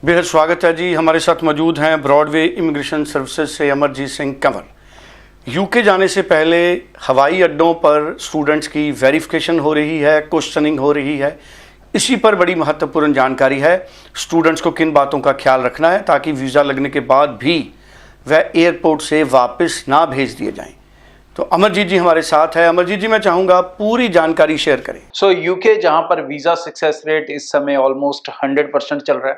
बेहद स्वागत है जी। हमारे साथ मौजूद हैं ब्रॉडवे इमिग्रेशन सर्विसेज से अमरजीत सिंह कंवर। यूके जाने से पहले हवाई अड्डों पर स्टूडेंट्स की वेरिफिकेशन हो रही है, क्वेश्चनिंग हो रही है। इसी पर बड़ी महत्वपूर्ण जानकारी है, स्टूडेंट्स को किन बातों का ख्याल रखना है ताकि वीज़ा लगने के बाद भी वह एयरपोर्ट से वापस ना भेज दिए जाएं। तो अमरजीत जी हमारे साथ है। अमरजीत जी, मैं चाहूँगा पूरी जानकारी शेयर करें। यूके जहां पर वीजा सक्सेस रेट इस समय ऑलमोस्ट 100% चल रहा है,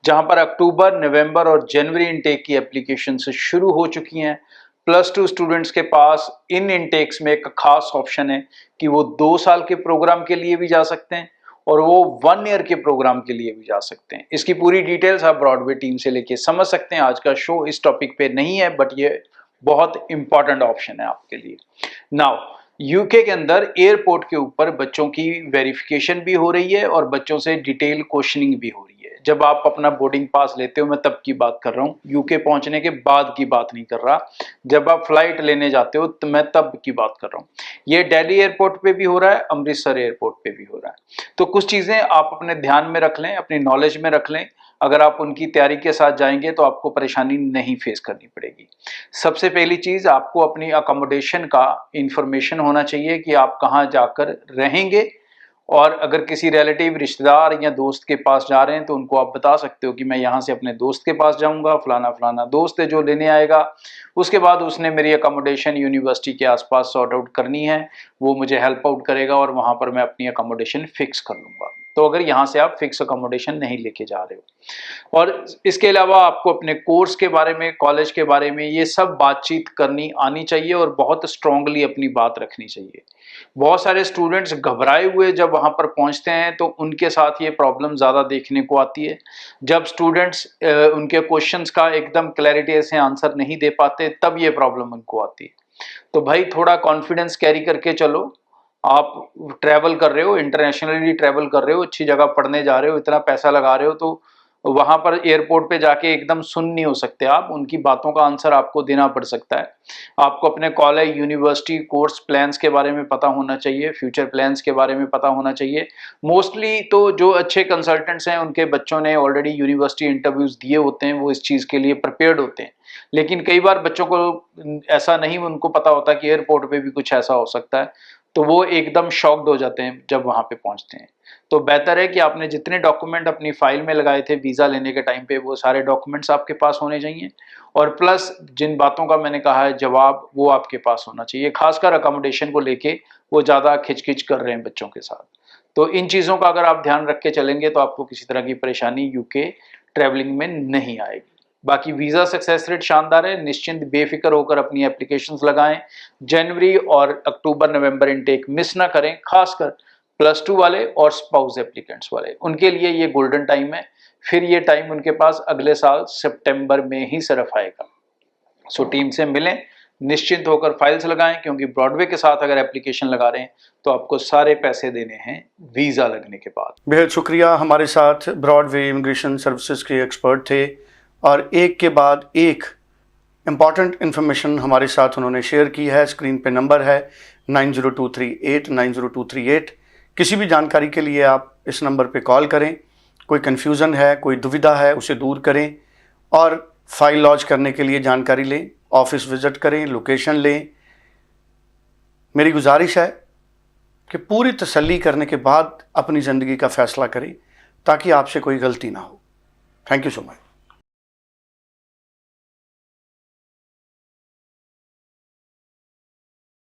जहां पर अक्टूबर, नवंबर और जनवरी इनटेक की एप्लीकेशन से शुरू हो चुकी हैं। +2 स्टूडेंट्स के पास इन इनटेक्स में एक खास ऑप्शन है कि वो 2 साल के प्रोग्राम के लिए भी जा सकते हैं और वो 1 ईयर के प्रोग्राम के लिए भी जा सकते हैं। इसकी पूरी डिटेल्स आप ब्रॉडवे टीम से लेके समझ सकते हैं। आज का शो इस टॉपिक पे नहीं है, बट ये बहुत इंपॉर्टेंट ऑप्शन है आपके लिए। नाउ यूके के अंदर एयरपोर्ट के ऊपर बच्चों की वेरिफिकेशन भी हो रही है और बच्चों से डिटेल क्वेश्चनिंग भी हो रही है। जब आप अपना बोर्डिंग पास लेते हो, मैं तब की बात कर रहा हूँ, यूके पहुंचने के बाद की बात नहीं कर रहा। जब आप फ्लाइट लेने जाते हो तो मैं तब की बात कर रहा हूँ। ये दिल्ली एयरपोर्ट पे भी हो रहा है, अमृतसर एयरपोर्ट पे भी हो रहा है। तो कुछ चीजें आप अपने ध्यान में रख लें, अपनी नॉलेज में रख लें। अगर आप उनकी तैयारी के साथ जाएंगे तो आपको परेशानी नहीं फेस करनी पड़ेगी। सबसे पहली चीज, आपको अपनी अकोमोडेशन का इंफॉर्मेशन होना चाहिए कि आप कहाँ जाकर रहेंगे। और अगर किसी रिलेटिव, रिश्तेदार या दोस्त के पास जा रहे हैं तो उनको आप बता सकते हो कि मैं यहाँ से अपने दोस्त के पास जाऊंगा, फलाना फलाना दोस्त है जो लेने आएगा। उसके बाद उसने मेरी अकोमोडेशन यूनिवर्सिटी के आसपास सॉर्ट आउट करनी है, वो मुझे हेल्प आउट करेगा और वहां पर मैं अपनी अकोमोडेशन फिक्स कर लूंगा। तो अगर यहाँ से आप फिक्स अकोमोडेशन नहीं लेके जा रहे हो, और इसके अलावा आपको अपने कोर्स के बारे में, कॉलेज के बारे में ये सब बातचीत करनी आनी चाहिए और बहुत स्ट्रांगली अपनी बात रखनी चाहिए। बहुत सारे स्टूडेंट्स घबराए हुए जब वहां पर पहुंचते हैं तो उनके साथ ये प्रॉब्लम ज़्यादा देखने को आती है। जब स्टूडेंट्स उनके क्वेश्चंस का एकदम क्लैरिटी से आंसर नहीं दे पाते, तब ये प्रॉब्लम उनको आती है। तो भाई थोड़ा कॉन्फिडेंस कैरी करके चलो। आप ट्रैवल कर रहे हो, इंटरनेशनली ट्रैवल कर रहे हो, अच्छी जगह पढ़ने जा रहे हो, इतना पैसा लगा रहे हो, तो वहां पर एयरपोर्ट पे जाके एकदम सुन नहीं हो सकते आप। उनकी बातों का आंसर आपको देना पड़ सकता है। आपको अपने कॉलेज, यूनिवर्सिटी, कोर्स प्लान्स के बारे में पता होना चाहिए, फ्यूचर प्लान्स के बारे में पता होना चाहिए। मोस्टली तो जो अच्छे कंसल्टेंट्स हैं उनके बच्चों ने ऑलरेडी यूनिवर्सिटी इंटरव्यूज दिए होते हैं, वो इस चीज़ के लिए प्रिपेयर्ड होते हैं। लेकिन कई बार बच्चों को ऐसा नहीं, उनको पता होता कि एयरपोर्ट पे भी कुछ ऐसा हो सकता है, तो वो एकदम शॉक्ड हो जाते हैं जब वहां पे पहुंचते हैं। तो बेहतर है कि आपने जितने डॉक्यूमेंट अपनी फाइल में लगाए थे वीज़ा लेने के टाइम पे, वो सारे डॉक्यूमेंट्स आपके पास होने चाहिए। और प्लस जिन बातों का मैंने कहा है जवाब, वो आपके पास होना चाहिए। खासकर अकोमोडेशन को लेके वो ज़्यादा खिचखिच कर रहे हैं बच्चों के साथ। तो इन चीज़ों का अगर आप ध्यान रख के चलेंगे तो आपको किसी तरह की परेशानी यूके ट्रैवलिंग में नहीं आएगी। बाकी वीज़ा सक्सेस रेट शानदार है। निश्चिंत बेफिक्र होकर अपनी एप्लीकेशंस लगाएं। जनवरी और अक्टूबर, नवंबर इनटेक मिस ना करें। खासकर +2 वाले और स्पाउस एप्लीकेंट्स वाले, उनके लिए ये गोल्डन टाइम है। फिर ये टाइम उनके पास अगले साल सितंबर में ही सिर्फ आएगा। सो टीम से मिलें, निश्चिंत होकर फाइल्स लगाएं, क्योंकि ब्रॉडवे के साथ अगर एप्लीकेशन लगा रहे हैं तो आपको सारे पैसे देने हैं वीज़ा लगने के बाद। बेहद शुक्रिया। हमारे साथ ब्रॉडवे इमिग्रेशन सर्विसेज के एक्सपर्ट थे और एक के बाद एक इम्पॉर्टेंट इन्फॉर्मेशन हमारे साथ उन्होंने शेयर की है। स्क्रीन पे नंबर है 902389 90238। किसी भी जानकारी के लिए आप इस नंबर पे कॉल करें। कोई कन्फ्यूज़न है, कोई दुविधा है, उसे दूर करें और फाइल लॉन्च करने के लिए जानकारी लें, ऑफिस विजिट करें, लोकेशन लें। मेरी गुजारिश है कि पूरी तसल्ली करने के बाद अपनी ज़िंदगी का फ़ैसला करें ताकि आपसे कोई गलती ना हो। Thank you so much.